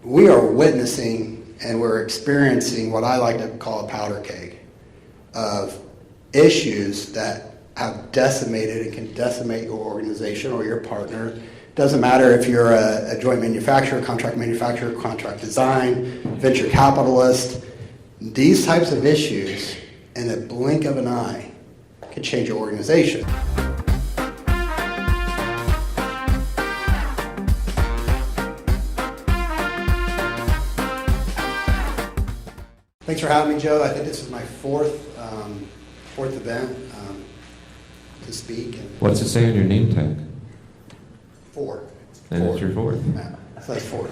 we are witnessing and we're experiencing what I like to call a powder keg of issues that have decimated and can decimate your organization or your partner. Doesn't matter if you're a joint manufacturer, contract design, venture capitalist. These types of issues, in the blink of an eye, could change your organization. Thanks for having me, Joe. I think this is my fourth event to speak. What's it say on your name tag? Four. And it's your fourth. Yeah, so that's fourth.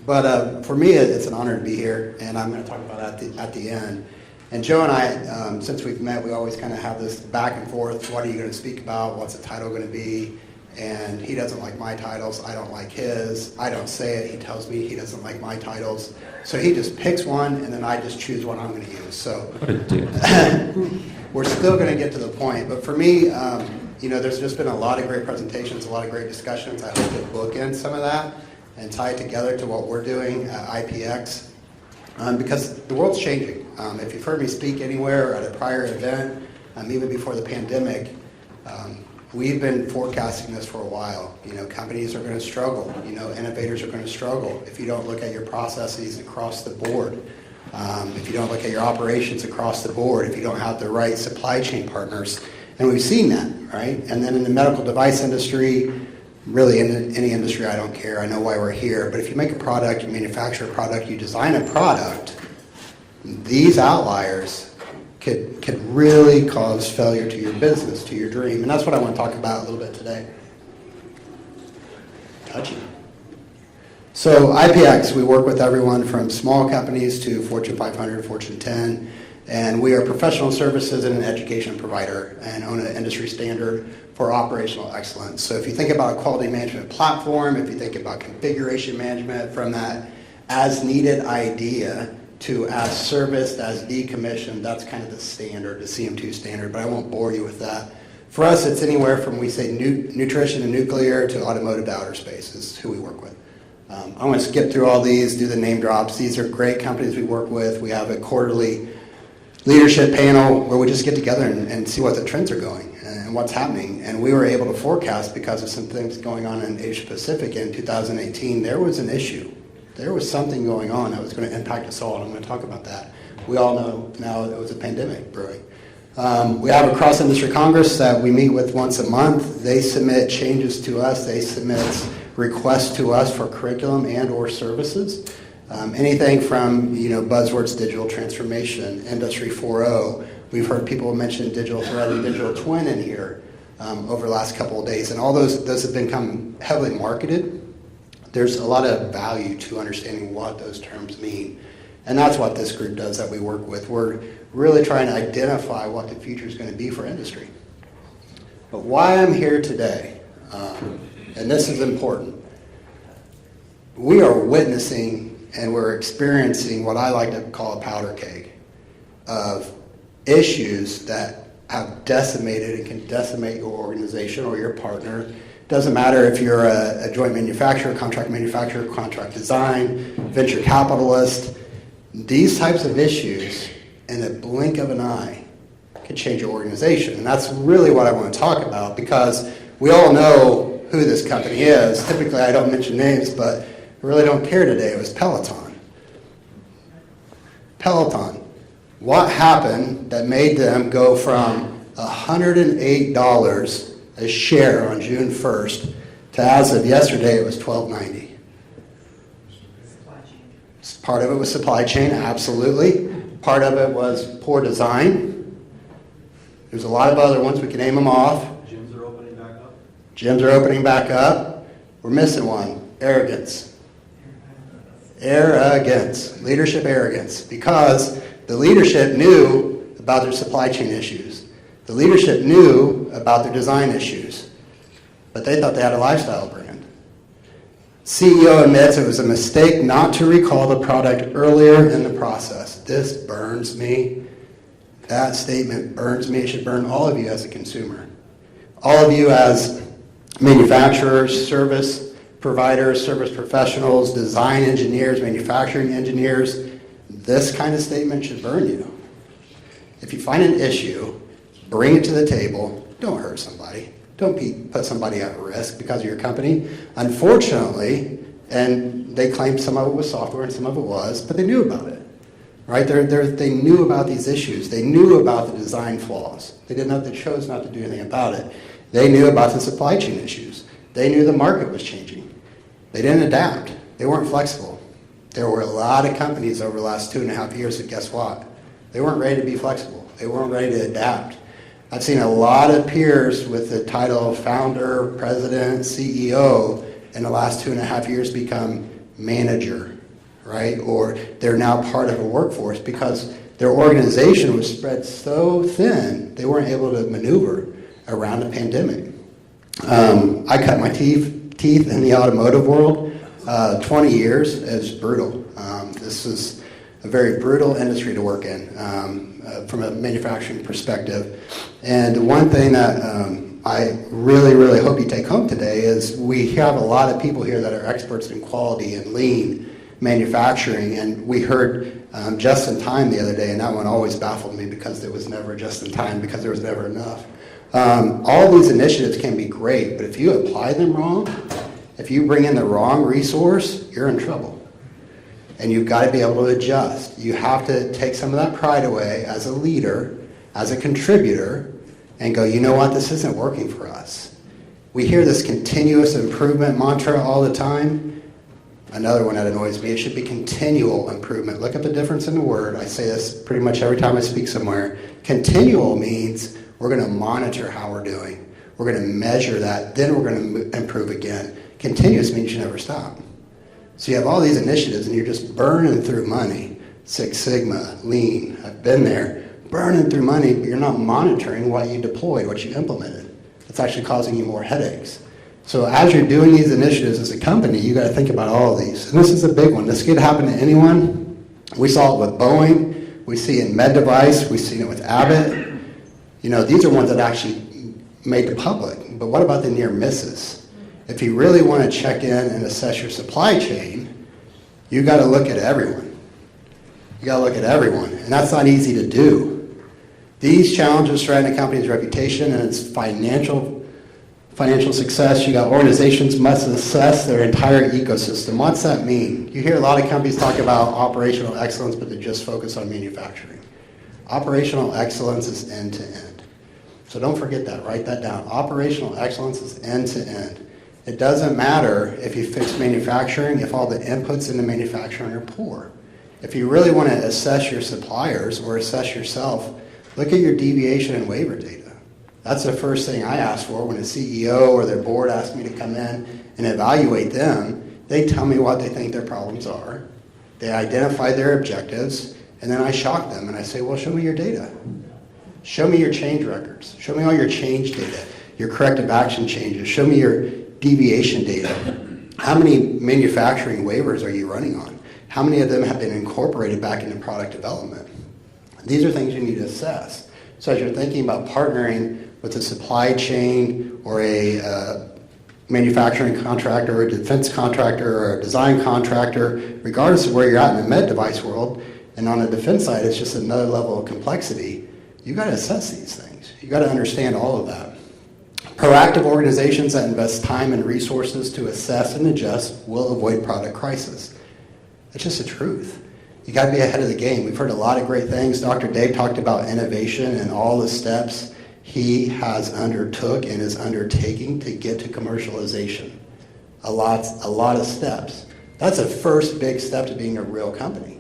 But for me, it's an honor to be here, and I'm going to talk about it at the end. And Joe and I, since we've met, we always kind of have this back and forth. What are you going to speak about? What's the title going to be? And he doesn't like my titles. I don't like his. I don't say it. He tells me he doesn't like my titles. So he just picks one, and then I just choose what I'm going to use. So what a dick. We're still going to get to the point. But for me, there's just been a lot of great presentations, a lot of great discussions. I hope to bookend some of that and tie it together to what we're doing at IpX. Because the world's changing. If you've heard me speak anywhere or at a prior event, even before the pandemic, we've been forecasting this for a while. Companies are going to struggle. Innovators are going to struggle if you don't look at your processes across the board. If you don't look at your operations across the board, if you don't have the right supply chain partners. And we've seen that, right? And then in the medical device industry, really in any industry, I don't care. I know why we're here. But if you make a product, you manufacture a product, you design a product, these outliers could really cause failure to your business, to your dream. And that's what I want to talk about a little bit today. Touchy. So IpX, we work with everyone from small companies to Fortune 500, Fortune 10, and we are professional services and an education provider and own an industry standard for operational excellence. So if you think about a quality management platform, if you think about configuration management, from that as needed idea to as serviced, as decommissioned, that's kind of the standard, the CM2 standard, but I won't bore you with that. For us, it's anywhere from, we say, nutrition and nuclear to automotive to outer space is who we work with. I'm going to skip through all these, do the name drops. These are great companies we work with. We have a quarterly leadership panel where we just get together and see what the trends are going and what's happening. And we were able to forecast, because of some things going on in Asia Pacific in 2018, there was an issue. There was something going on that was going to impact us all, and I'm going to talk about that. We all know now it was a pandemic brewing. We have a cross-industry congress that we meet with once a month. They submit changes to us. They submit requests to us for curriculum and or services. Anything from buzzwords, digital transformation, Industry 4.0. We've heard people mention digital thread and digital twin in here over the last couple of days, and all those have become heavily marketed. There's a lot of value to understanding what those terms mean. And that's what this group does that we work with. We're really trying to identify what the future is going to be for industry. But why I'm here today, and this is important, we are witnessing and we're experiencing what I like to call a powder keg of issues that have decimated and can decimate your organization or your partner. Doesn't matter if you're a joint manufacturer, contract design, venture capitalist. These types of issues, in the blink of an eye, could change your organization. And that's really what I want to talk about, because we all know who this company is. Typically, I don't mention names, but I really don't care today. It was Peloton. Peloton. What happened that made them go from $108 a share on June 1st to, as of yesterday, it was $12.90. Part of it was supply chain, absolutely. Part of it was poor design. There's a lot of other ones. We can name them off. Gyms are opening back up. Gyms are opening back up. We're missing one. Arrogance. Arrogance. Leadership arrogance. Because the leadership knew about their supply chain issues. The leadership knew about their design issues, but they thought they had a lifestyle brand. CEO admits it was a mistake not to recall the product earlier in the process. This burns me. That statement burns me. It should burn all of you as a consumer. All of you as manufacturers, service providers, service professionals, design engineers, manufacturing engineers, this kind of statement should burn you. If you find an issue, bring it to the table. Don't hurt somebody. Don't put somebody at risk because of your company. Unfortunately, and they claimed some of it was software and some of it was, but they knew about it, right? They knew about these issues. They knew about the design flaws. They chose not to do anything about it. They knew about the supply chain issues. They knew the market was changing. They didn't adapt. They weren't flexible. There were a lot of companies over the last 2.5 years that, guess what? They weren't ready to be flexible. They weren't ready to adapt. I've seen a lot of peers with the title of founder, president, CEO in the last 2.5 years become manager, right? Or they're now part of a workforce because their organization was spread so thin they weren't able to maneuver around the pandemic. I cut my teeth in the automotive world. 20 years is brutal. This is a very brutal industry to work in from a manufacturing perspective. And one thing that I really, really hope you take home today is we have a lot of people here that are experts in quality and lean manufacturing. And we heard just in time the other day, and that one always baffled me because it was never just in time because there was never enough. All these initiatives can be great, but if you apply them wrong, if you bring in the wrong resource, you're in trouble. And you've got to be able to adjust. You have to take some of that pride away as a leader, as a contributor, and go, you know what, this isn't working for us. We hear this continuous improvement mantra all the time. Another one that annoys me, it should be continual improvement. Look at the difference in the word. I say this pretty much every time I speak somewhere. Continual means we're going to monitor how we're doing. We're going to measure that, then we're going to improve again. Continuous means you never stop. So you have all these initiatives and you're just burning through money. Six Sigma, lean, I've been there. Burning through money, but you're not monitoring what you deployed, what you implemented. It's actually causing you more headaches. So as you're doing these initiatives as a company, you got to think about all of these. And this is a big one. This could happen to anyone. We saw it with Boeing. We see it in med device. We've seen it with Abbott. You know, these are ones that actually made the public. But what about the near misses? If you really want to check in and assess your supply chain, you got to look at everyone. You got to look at everyone. And that's not easy to do. These challenges threaten a company's reputation and its financial success. You got organizations must assess their entire ecosystem. What's that mean? You hear a lot of companies talk about operational excellence, but they just focus on manufacturing. Operational excellence is end to end. So don't forget that. Write that down. Operational excellence is end to end. It doesn't matter if you fix manufacturing if all the inputs into manufacturing are poor. If you really want to assess your suppliers or assess yourself, look at your deviation and waiver data. That's the first thing I ask for when a CEO or their board asks me to come in and evaluate them. They tell me what they think their problems are. They identify their objectives, and then I shock them and I say, well, show me your data. Show me your change records. Show me all your change data, your corrective action changes. Show me your deviation data. How many manufacturing waivers are you running on? How many of them have been incorporated back into product development? These are things you need to assess. So as you're thinking about partnering with a supply chain or a manufacturing contractor or a defense contractor or a design contractor, regardless of where you're at in the med device world, and on the defense side, it's just another level of complexity, you got to assess these things. You got to understand all of that. Proactive organizations that invest time and resources to assess and adjust will avoid product crisis. It's just the truth. You got to be ahead of the game. We've heard a lot of great things. Dr. Dave talked about innovation and all the steps he has undertook and is undertaking to get to commercialization. A lot of steps. That's a first big step to being a real company.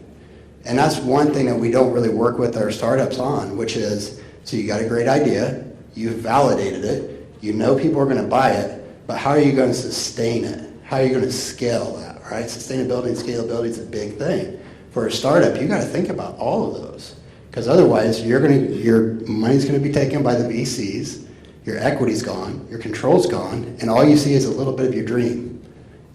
And that's one thing that we don't really work with our startups on, which is, so you got a great idea, you've validated it, you know people are going to buy it, but how are you going to sustain it? How are you going to scale that, right? Sustainability and scalability is a big thing. For a startup, you got to think about all of those, because otherwise your money's going to be taken by the VCs, your equity's gone, your control's gone, and all you see is a little bit of your dream,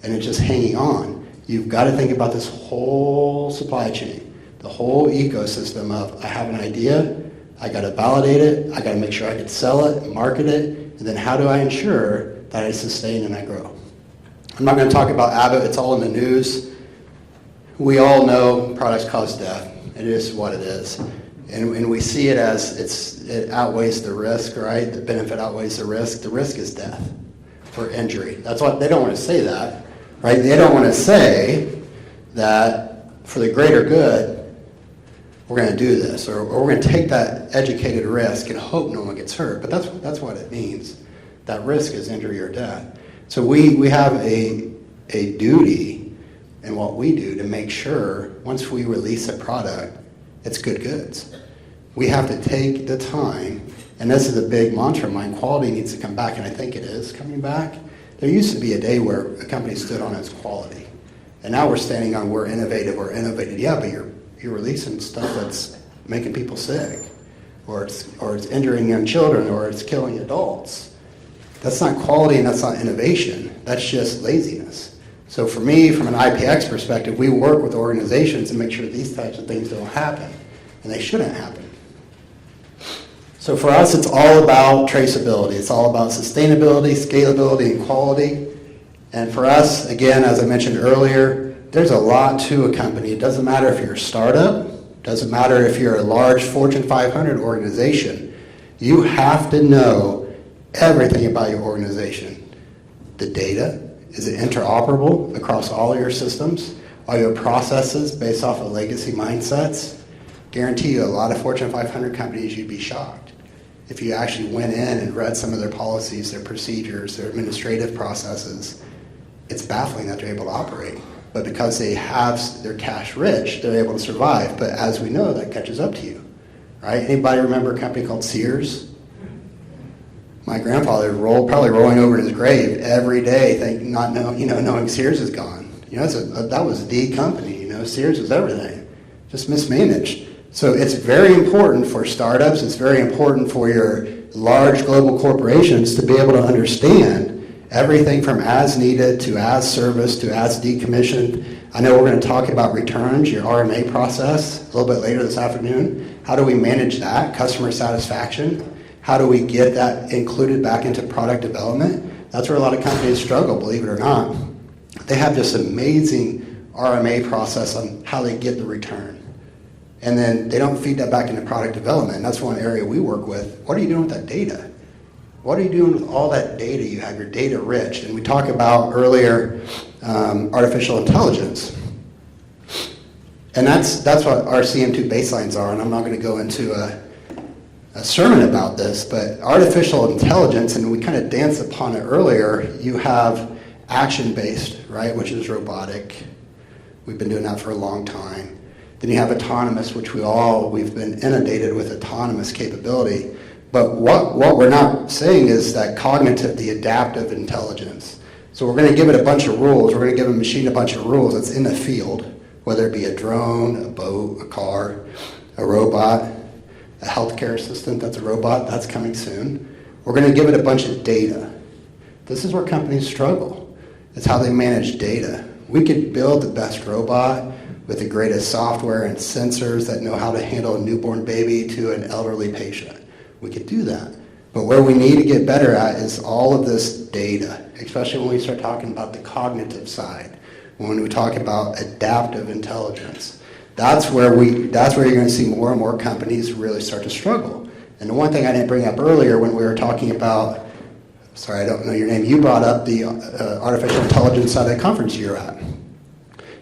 and it's just hanging on. You've got to think about this whole supply chain, the whole ecosystem of I have an idea, I got to validate it, I got to make sure I can sell it, market it, and then how do I ensure that I sustain and I grow? I'm not going to talk about Abbott. It's all in the news. We all know products cause death. It is what it is. And we see it as it outweighs the risk, right? The benefit outweighs the risk. The risk is death or injury. That's what they don't want to say that, right? They don't want to say that for the greater good, we're going to do this, or we're going to take that educated risk and hope no one gets hurt. But that's what it means. That risk is injury or death. So we have a duty in what we do to make sure once we release a product, it's good goods. We have to take the time, and this is a big mantra of mine, quality needs to come back, and I think it is coming back. There used to be a day where a company stood on its quality, and now we're standing on we're innovative. Yeah, but you're releasing stuff that's making people sick, or it's injuring young children, or it's killing adults. That's not quality and that's not innovation. That's just laziness. So for me, from an IpX perspective, we work with organizations to make sure these types of things don't happen, and they shouldn't happen. So for us, it's all about traceability. It's all about sustainability, scalability, and quality. And for us, again, as I mentioned earlier, there's a lot to a company. It doesn't matter if you're a startup. It doesn't matter if you're a large Fortune 500 organization. You have to know everything about your organization. The data, is it interoperable across all your systems? Are your processes based off of legacy mindsets? Guarantee you a lot of Fortune 500 companies, you'd be shocked if you actually went in and read some of their policies, their procedures, their administrative processes. It's baffling that they're able to operate. But because they're cash rich, they're able to survive. But as we know, that catches up to you, right? Anybody remember a company called Sears? My grandfather probably rolling over in his grave every day, knowing Sears is gone. That was the company. Sears was everything, just mismanaged. So it's very important for startups. It's very important for your large global corporations to be able to understand everything from as needed to as service to as decommissioned. I know we're going to talk about returns, your RMA process, a little bit later this afternoon. How do we manage that? Customer satisfaction. How do we get that included back into product development? That's where a lot of companies struggle, believe it or not. They have this amazing RMA process on how they get the return. And then they don't feed that back into product development. And that's one area we work with. What are you doing with that data? What are you doing with all that data you have? Your data rich. And we talked about earlier artificial intelligence. And that's what our CM2 baselines are. And I'm not going to go into a sermon about this, but artificial intelligence, and we kind of danced upon it earlier, you have action-based, right, which is robotic. We've been doing that for a long time. Then you have autonomous, which we've been inundated with autonomous capability. But what we're not saying is that cognitive, the adaptive intelligence. So we're going to give it a bunch of rules. We're going to give a machine a bunch of rules that's in the field, whether it be a drone, a boat, a car, a robot, a healthcare assistant that's a robot, that's coming soon. We're going to give it a bunch of data. This is where companies struggle. It's how they manage data. We could build the best robot with the greatest software and sensors that know how to handle a newborn baby to an elderly patient. We could do that. But where we need to get better at is all of this data, especially when we start talking about the cognitive side, when we talk about adaptive intelligence. That's where you're going to see more and more companies really start to struggle. And the one thing I didn't bring up earlier when we were talking about, sorry, I don't know your name, you brought up the artificial intelligence at a conference you're at.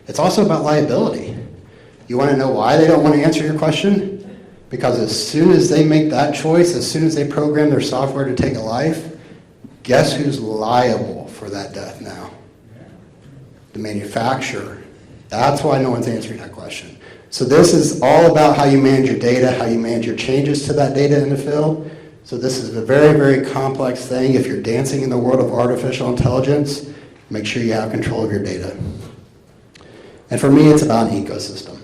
It's also about liability. You want to know why they don't want to answer your question? Because as soon as they make that choice, as soon as they program their software to take a life, guess who's liable for that death now? The manufacturer. That's why no one's answering that question. So this is all about how you manage your data, how you manage your changes to that data in the field. So this is a very, very complex thing. If you're dancing in the world of artificial intelligence, make sure you have control of your data. And for me, it's about an ecosystem.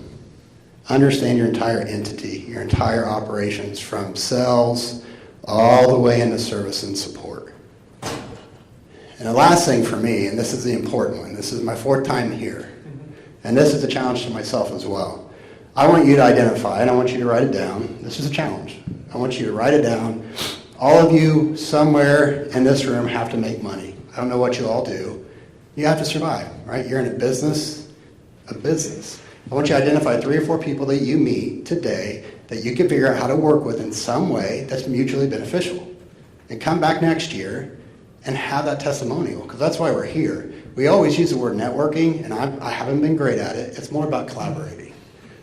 Understand your entire entity, your entire operations, from sales all the way into service and support. And the last thing for me, and this is the important one, this is my fourth time here, and this is a challenge to myself as well. I want you to identify, and I want you to write it down. This is a challenge. I want you to write it down. All of you somewhere in this room have to make money. I don't know what you all do, You have to survive, right? You're in a business. I want you to identify 3 or 4 people that you meet today that you can figure out how to work with in some way that's mutually beneficial. And come back next year and have that testimonial, because that's why we're here. We always use the word networking, and I haven't been great at it. It's more about collaborating.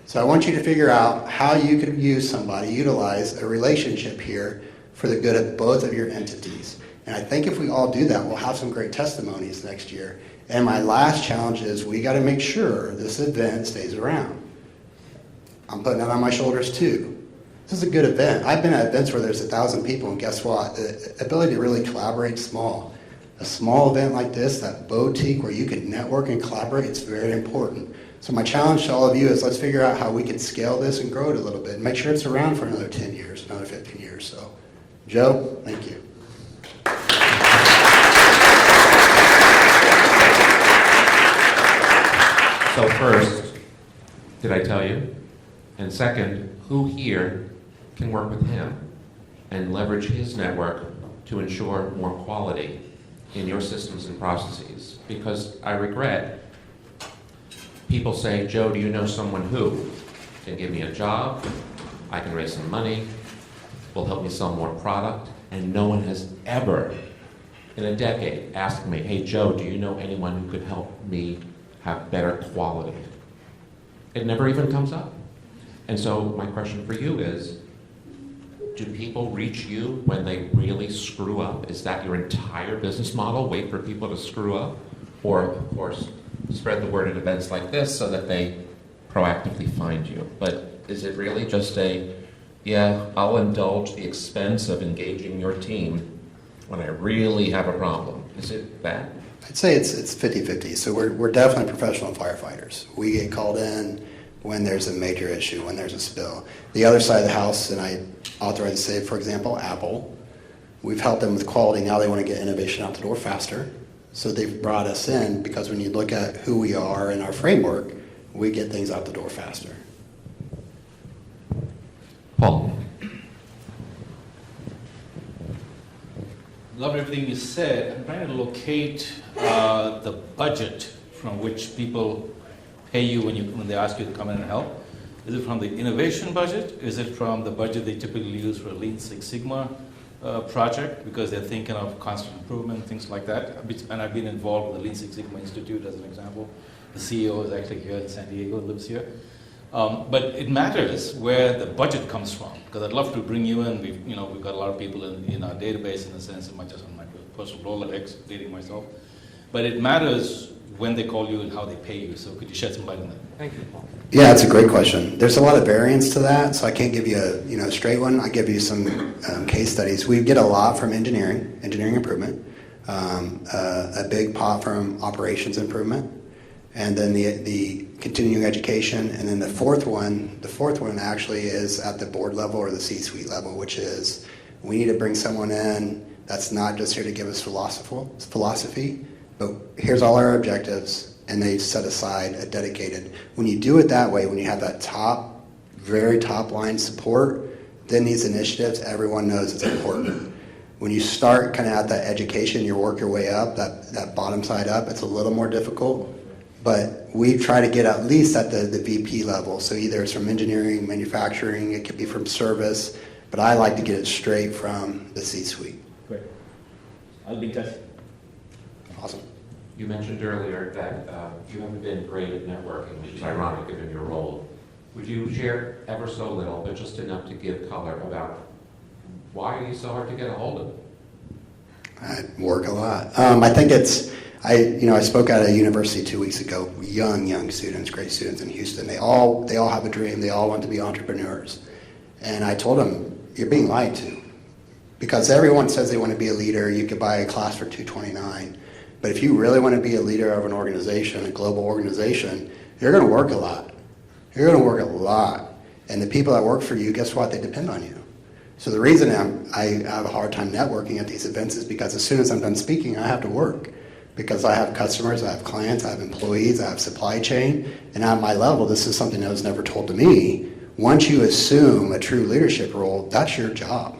So I want you to figure out how you could utilize a relationship here for the good of both of your entities. And I think if we all do that, we'll have some great testimonies next year. And my last challenge is we got to make sure this event stays around. I'm putting that on my shoulders too. This is a good event. I've been at events where there's 1,000 people, and guess what? The ability to really collaborate is small. A small event like this, that boutique where you can network and collaborate, it's very important. So my challenge to all of you is let's figure out how we can scale this and grow it a little bit and make sure it's around for another 10 years, another 15 years. So, Joe, thank you. So first, did I tell you? And second, who here can work with him and leverage his network to ensure more quality in your systems and processes? Because I regret people say, Joe, do you know someone who can give me a job, I can raise some money, will help me sell more product, and no one has ever in a decade asked me, hey Joe, do you know anyone who could help me have better quality? It never even comes up. And so my question for you is, do people reach you when they really screw up? Is that your entire business model? Wait for people to screw up? Or, of course, spread the word at events like this so that they proactively find you. But is it really just yeah, I'll indulge the expense of engaging your team when I really have a problem? Is it that? I'd say it's 50-50. So we're definitely professional firefighters. We get called in when there's a major issue, when there's a spill. The other side of the house, and I authorize to say, for example, Apple, we've helped them with quality. Now they want to get innovation out the door faster. So they've brought us in because when you look at who we are and our framework, we get things out the door faster. Paul. Love everything you said. I'm trying to locate the budget from which people pay you when they ask you to come in and help. Is it from the innovation budget? Is it from the budget they typically use for a Lean Six Sigma project because they're thinking of constant improvement, things like that? And I've been involved with the Lean Six Sigma Institute as an example. The CEO is actually here in San Diego, lives here. But it matters where the budget comes from, because I'd love to bring you in. We've got a lot of people in our database, in a sense, it might just on my personal Rolodex, dating myself. But it matters when they call you and how they pay you. So could you shed some light on that? Thank you, Paul. Yeah, that's a great question. There's a lot of variance to that, so I can't give you a straight one. I give you some case studies. We get a lot from engineering improvement, a big pot from operations improvement, and then the continuing education, and then the fourth one actually is at the board level or the C-suite level, which is we need to bring someone in that's not just here to give us philosophy, but here's all our objectives, and they set aside a dedicated. When you do it that way, when you have that very top line support, then these initiatives, everyone knows it's important. When you start kind of at that education, you work your way up, that bottom side up, it's a little more difficult. But we try to get at least at the VP level. So either it's from engineering, manufacturing, it could be from service, but I like to get it straight from the C-suite. Great. I'll be in touch. Awesome. You mentioned earlier that you haven't been great at networking, which is ironic given your role. Would you share ever so little, but just enough to give color about why are you so hard to get a hold of? I work a lot. I think I spoke at a university 2 weeks ago, young students, great students in Houston. They all have a dream. They all want to be entrepreneurs. And I told them, you're being lied to. Because everyone says they want to be a leader. You could buy a class for $229. But if you really want to be a leader of an organization, a global organization, you're going to work a lot. You're going to work a lot. And the people that work for you, guess what? They depend on you. So the reason I have a hard time networking at these events is because as soon as I'm done speaking, I have to work. Because I have customers, I have clients, I have employees, I have supply chain, and at my level, this is something that was never told to me. Once you assume a true leadership role, that's your job.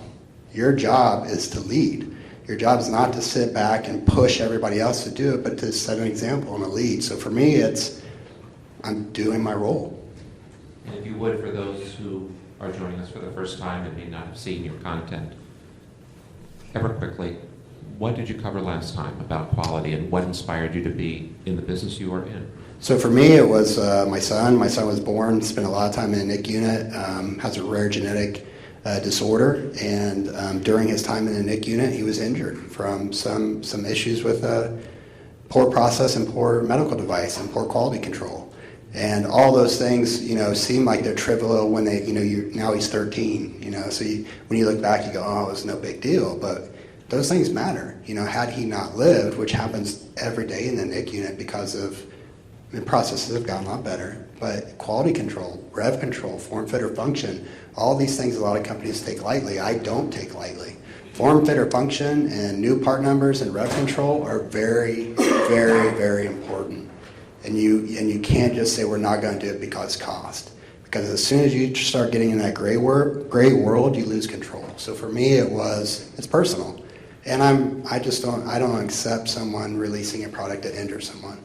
Your job is to lead. Your job is not to sit back and push everybody else to do it, but to set an example and a lead. So for me, I'm doing my role. And if you would, for those who are joining us for the first time and may not have seen your content, ever quickly, what did you cover last time about quality and what inspired you to be in the business you are in? So for me, it was my son. My son was born, spent a lot of time in the NIC unit, has a rare genetic disorder, and during his time in the NIC unit, he was injured from some issues with poor process and poor medical device and poor quality control. And all those things, seem like they're trivial when they, now he's 13, so when you look back, you go, oh, it was no big deal, but those things matter. Had he not lived, which happens every day in the NIC unit because of the processes have gotten a lot better, but quality control, rev control, form, fit, or function, all these things a lot of companies take lightly. I don't take lightly. Form, fit, or function and new part numbers and rev control are very, very, very important. And you can't just say we're not going to do it because cost. Because as soon as you start getting in that gray world, you lose control. So for me, it's personal. And I don't accept someone releasing a product that injures someone.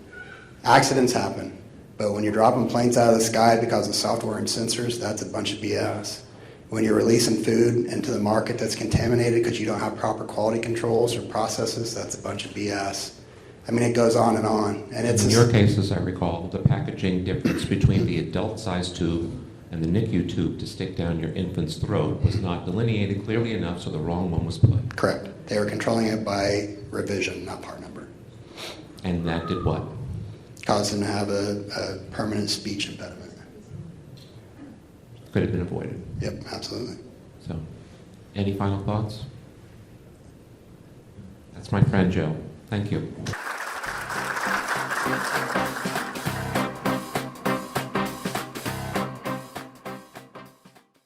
Accidents happen, but when you're dropping planes out of the sky because of software and sensors, that's a bunch of BS. When you're releasing food into the market that's contaminated because you don't have proper quality controls or processes, that's a bunch of BS. I mean, it goes on and on. And in your case, as I recall, the packaging difference between the adult-sized tube and the NICU tube to stick down your infant's throat was not delineated clearly enough, so the wrong one was put. Correct. They were controlling it by revision, not part number. And that did what? Caused him to have a permanent speech impediment. Could have been avoided. Yep, absolutely. So, any final thoughts? That's my friend Joe. Thank you.